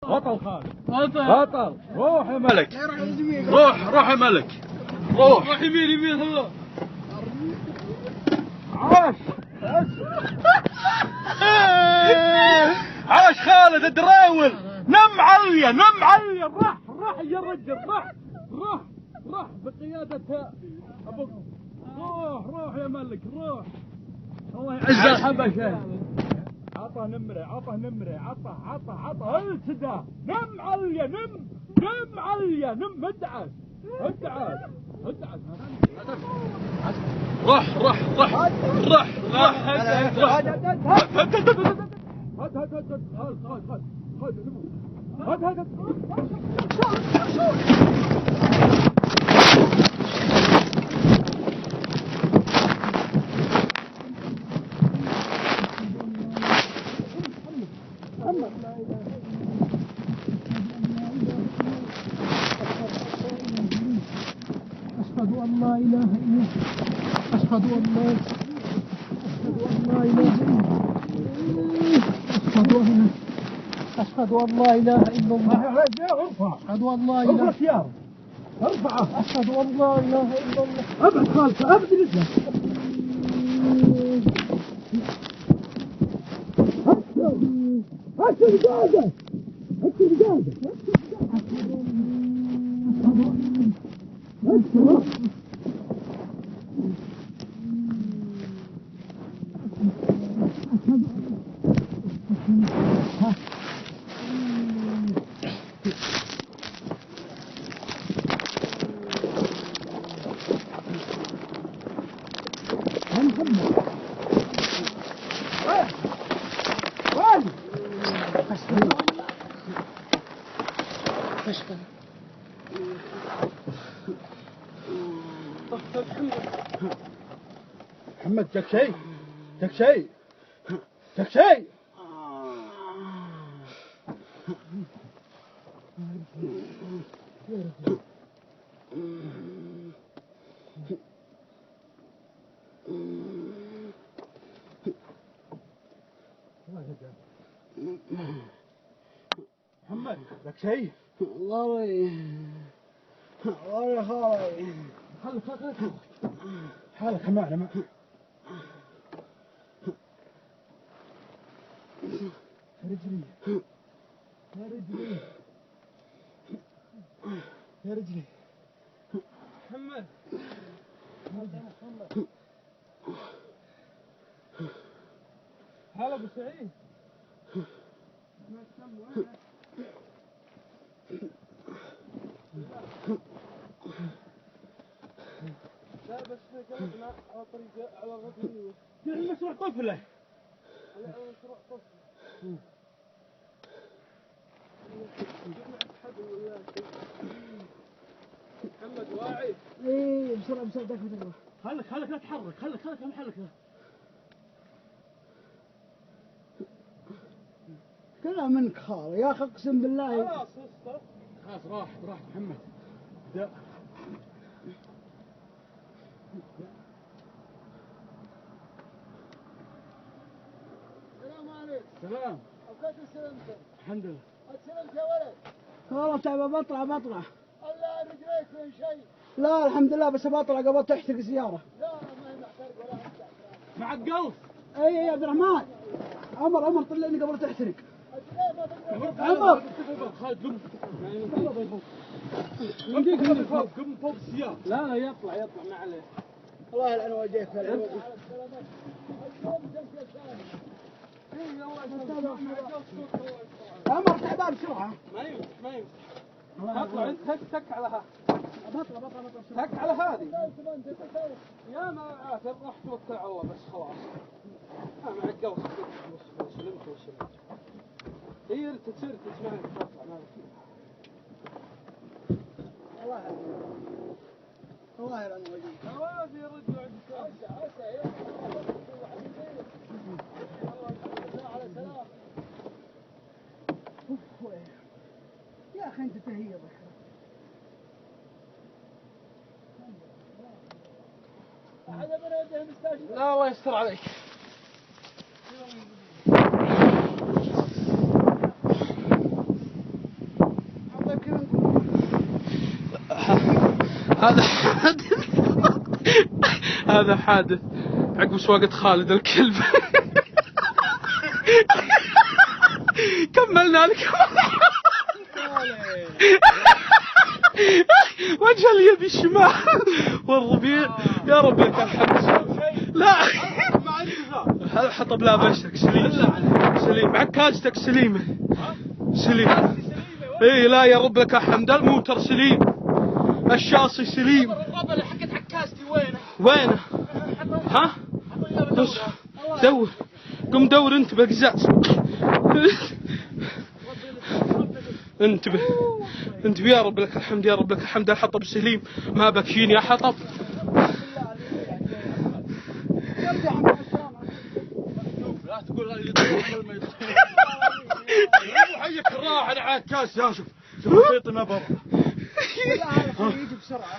بطل خالد بطل. روح يا ملك روح يا ملك روح يمين هو. عاش خالد الدراول. نم عليا راح يا رجل راح بقيادة ابوك. روح يا ملك روح. الله يعز الحبشة. عطه نمره عطه التدا. نم عليا ادعس روح أشهد أن لا إله إلا الله. أشهد أن لا إله ارفعه. أشهد أن لا إله إلا الله. أبعد خالك أبعد رجلك. هات الرجاجة. محمد جاك شيء محمد لك شيء. والله يا خالي. حالك معنا يا رجلي محمد هلا ابو سعيد. لا بس قلبنا على طريق على الرجل. المشروع طفله. المشروع طفله. محمد واعي. ايه بسرعة دقيقة. خلك لا تحرك. خلك محلك. كلام منك خالي يا اخي اقسم بالله. خلاص راح محمد. لا السلام عليكم. سلام. وكيف سلمت؟ الحمد لله. سلمت يا ولد؟ والله تعب بطلع. الله رجليك فين شيء؟ لا الحمد لله بس بطلع قبل تحترق سيارة. لا ما هي محترق ولا انت. مع القوس. اي يا عبد الرحمن. عمر طلعني قبل تحترق. عمر خالد قم فوق السيارة. لا يطلع ما عليه. الله يلعن وجهك. عمر تعبان بسرعة. ما يمسك اطلع انت تك على ها. بطلع تك على هذه. يا ما عاتب راح توكل على الله بس خلاص. مع القوس سلمت. هي تصير تسمعني تطلع ما في. الله يلعن وجهك. ما في رد على سلام. يا اخي انت تهيبك. أحد من وجه المستشفى. لا الله يستر عليك. هذا حادث. هذا حادث عقب سواقة خالد الكلب. كملنا لك. وجه اليد الشمال والربيع. يا رب لك الحمد. لا حطب لا بشرك سليم. سليم عكازتك سليمة. سليم. اي لا يا رب لك الحمد. الموتر سليم. الشاصي سليم. الربلة حقت عكازتي وينه؟ وينه؟ ها؟ دور. قم دور انت بقزاز. انتبه. انتبه يا رب لك الحمد. يا رب لك الحمد. الحطب سليم. ما بكين يا حطب. لا تقول لي ما يطير. حيك الراحة على عكاز يا شوف خيطنا برا. لا هذا يجي بسرعة.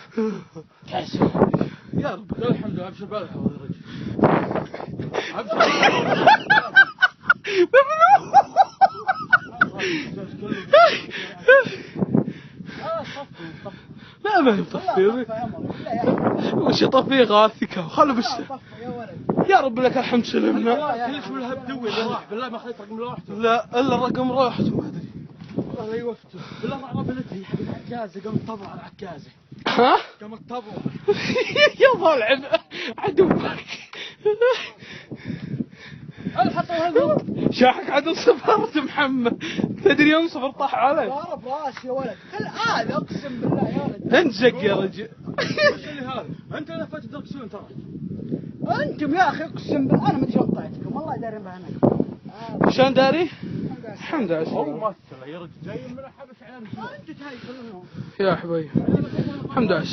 يا رب الحمد لله. ابشر بالحوض يا رجل. لا ما يطفي. وش يطفي غاثك خلوا بس. يا رب لك الحمد سلمنا. كلش من الهبدوي اللي راح بالله ما خليت رقم لوحده. لا الا الرقم راحته ما ادري. الله يوفقه بالله ما ربلتي حق العكازه قام طبع على العكازه. ها؟ قام طبع. يا ضالع عدوك. شاحك عدو صفرت محمد. تدري يوم صفر طاح علي. ضارب راسي يا ولد. الآن اقسم بالله يا رجل. انزق يا رجل. ايش اللي هذا؟ انت لفيت تركسون ترى. انتم يا اخي اقسم بالله انا ما ادري شلون طلعتكم والله دارين بها انا. شلون داري؟ الحمد لله. والله يا رجل جاي من الحبس على انت تهاي كلهم. يا حبيبي الحمد لله.